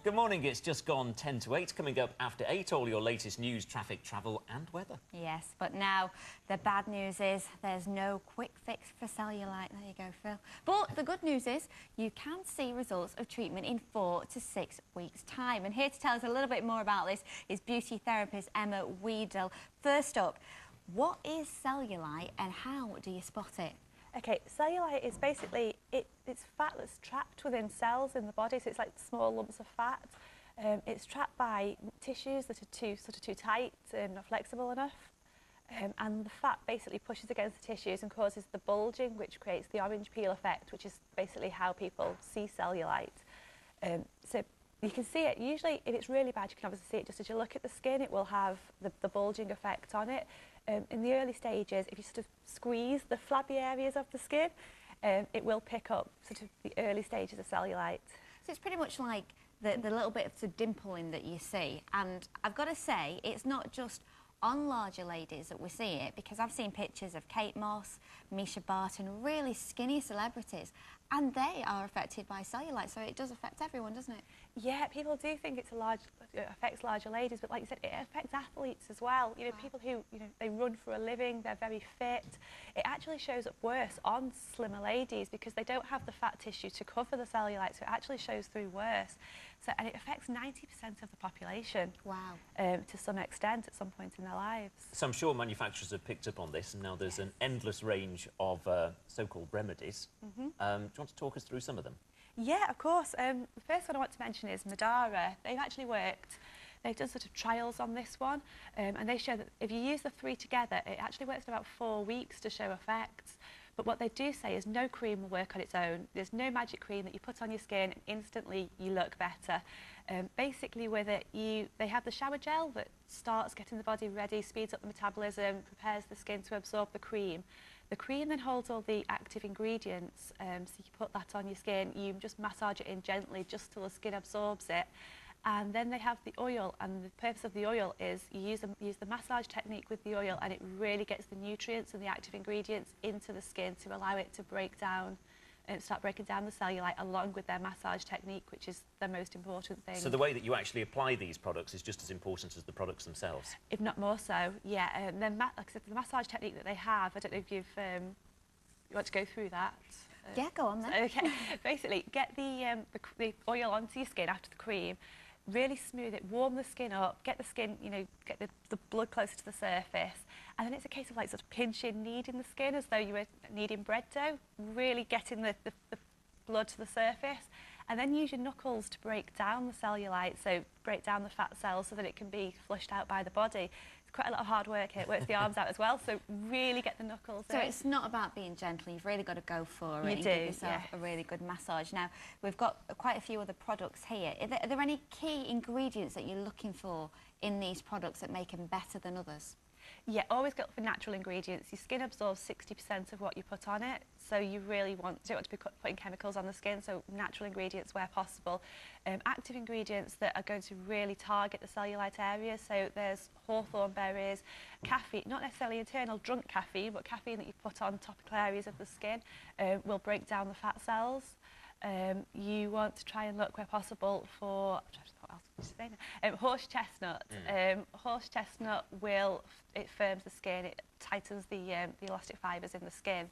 Good morning, it's just gone 10 to 8. Coming up after 8, all your latest news, traffic, travel and weather. Yes, but now the bad news is there's no quick fix for cellulite. There you go, Phil. But the good news is you can see results of treatment in 4 to 6 weeks' time. And here to tell us a little bit more about this is beauty therapist Emma Weedle. First up, what is cellulite and how do you spot it? Okay, cellulite is basically, it's fat that's trapped within cells in the body, so it's like small lumps of fat. It's trapped by tissues that are too tight and not flexible enough. And the fat basically pushes against the tissues and causes the bulging, which creates the orange peel effect, which is basically how people see cellulite. So you can see it, usually if it's really bad you can obviously see it just as you look at the skin, it will have the bulging effect on it. In the early stages, if you sort of squeeze the flabby areas of the skin, it will pick up sort of the early stages of cellulite. So it's pretty much like the little bit of sort of dimpling that you see. And I've got to say, it's not just on larger ladies that we see it, because I've seen pictures of Kate Moss, Misha Barton, really skinny celebrities, and they are affected by cellulite, so it does affect everyone, doesn't it? Yeah, people do think it affects larger ladies, but like you said, it affects athletes as well. You know, people who, they run for a living, they're very fit. It actually shows up worse on slimmer ladies because they don't have the fat tissue to cover the cellulite, so it actually shows through worse. So, and it affects 90% of the population. Wow. To some extent at some point in their lives. So I'm sure manufacturers have picked up on this, and now there's an endless range of so-called remedies. Do you want to talk us through some of them? Yeah, of course. The first one I want to mention is Madara. They've done sort of trials on this one, and they show that if you use the 3 together, it actually works in about 4 weeks to show effects. But what they do say is no cream will work on its own. There's no magic cream that you put on your skin and instantly you look better. Basically with it, they have the shower gel that starts getting the body ready, speeds up the metabolism, prepares the skin to absorb the cream. The cream then holds all the active ingredients, so you put that on your skin, you just massage it in gently just till the skin absorbs it. And then they have the oil, and the purpose of the oil is you use the massage technique with the oil, and it really gets the nutrients and the active ingredients into the skin to allow it to break down and start breaking down the cellulite along with their massage technique, which is the most important thing. So the way that you actually apply these products is just as important as the products themselves? If not more so, yeah. Then, like I said, the massage technique that they have, I don't know if you want to go through that. Yeah, go on then. Okay, basically get the oil onto your skin after the cream, really smooth it, warm the skin up, get the skin, get the blood closer to the surface, and then it's a case of like sort of pinching, kneading the skin as though you were kneading bread dough, really getting the blood to the surface, and then use your knuckles to break down the cellulite, so break down the fat cells so that it can be flushed out by the body. It's quite a lot of hard work here, it works the arms out as well, so really get the knuckles in. So it's not about being gentle, you've really got to go for it and do, give yourself a really good massage. Now, we've got quite a few other products here. Are there any key ingredients that you're looking for in these products that make them better than others? Yeah, always go for natural ingredients. Your skin absorbs 60% of what you put on it, so you really don't want to be putting chemicals on the skin, so natural ingredients where possible. Active ingredients that are going to really target the cellulite area, so there's hawthorn berries, caffeine, not necessarily internal drunk caffeine, but caffeine that you put on topical areas of the skin will break down the fat cells. You want to try and look where possible for horse chestnut. Horse chestnut it firms the skin, it tightens the elastic fibres in the skin.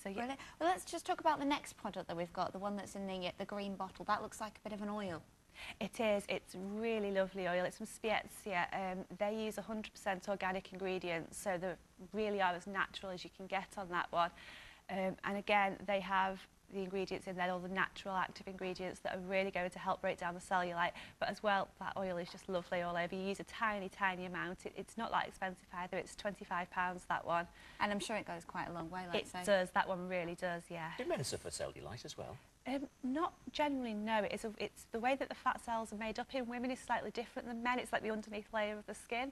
So yeah. Really? Well, let's just talk about the next product that we've got, the one that's in the green bottle. That looks like a bit of an oil. It is. It's really lovely oil. It's from Spezia. They use 100% organic ingredients, so they really are as natural as you can get on that one. And again, they have the ingredients in there, all the natural active ingredients that are really going to help break down the cellulite, but as well that oil is just lovely all over. You use a tiny amount. It's not that expensive either. It's £25, that one, and I'm sure it goes quite a long way, like it does. That one really does, yeah. Do men suffer cellulite as well? Not generally, no. It's the way that the fat cells are made up in women is slightly different than men. It's like the underneath layer of the skin.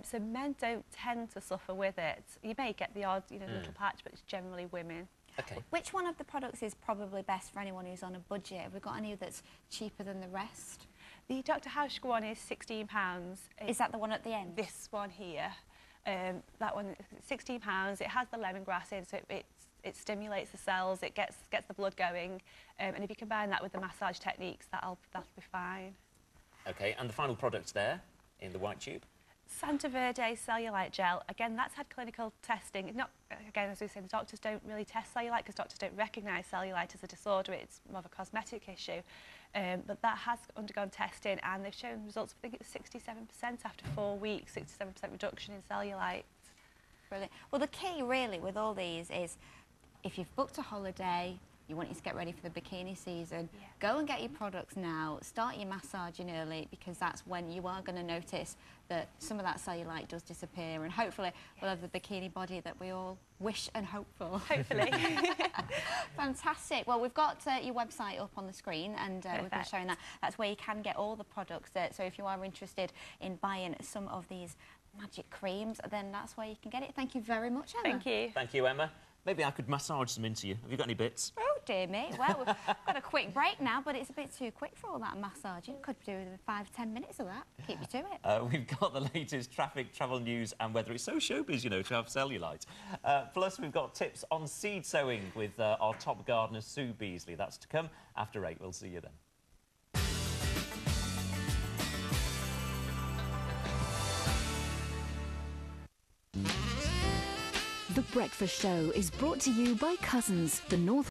So men don't tend to suffer with it. You may get the odd little patch, but it's generally women. Okay. Which one of the products is probably best for anyone who's on a budget? Have we got any that's cheaper than the rest? The Dr.Hauschka one is £16. Is that the one at the end? This one here. That one is £16. It has the lemongrass in, so it stimulates the cells, it gets the blood going, and if you combine that with the massage techniques, that'll be fine. Okay, and the final product there in the white tube? Santa Verde Cellulite Gel. Again, that's had clinical testing. Not, again, as we said, the doctors don't really test cellulite because doctors don't recognise cellulite as a disorder. It's more of a cosmetic issue. But that has undergone testing, and they've shown results, I think it's 67% after 4 weeks, 67% reduction in cellulite. Brilliant. Well, the key really with all these is if you've booked a holiday, you want you to get ready for the bikini season, go and get your products now, start your massaging early, because that's when you are going to notice that some of that cellulite does disappear, and hopefully we'll have the bikini body that we all wish and hope for. Hopefully. Fantastic. Well, we've got your website up on the screen, and we've been showing that. That's where you can get all the products. So if you are interested in buying some of these magic creams, then that's where you can get it. Thank you very much, Emma. Thank you. Thank you, Emma. Maybe I could massage some into you. Have you got any bits? Oh, dear me. Well, we've got a quick break now, but it's a bit too quick for all that massaging. Could do with 5-10 minutes of that. Keep you to it. We've got the latest traffic, travel news and weather. It's so showbiz, you know, to have cellulite. Plus, we've got tips on seed sowing with our top gardener, Sue Beasley. That's to come after 8. We'll see you then. The Breakfast Show is brought to you by Cousins, the North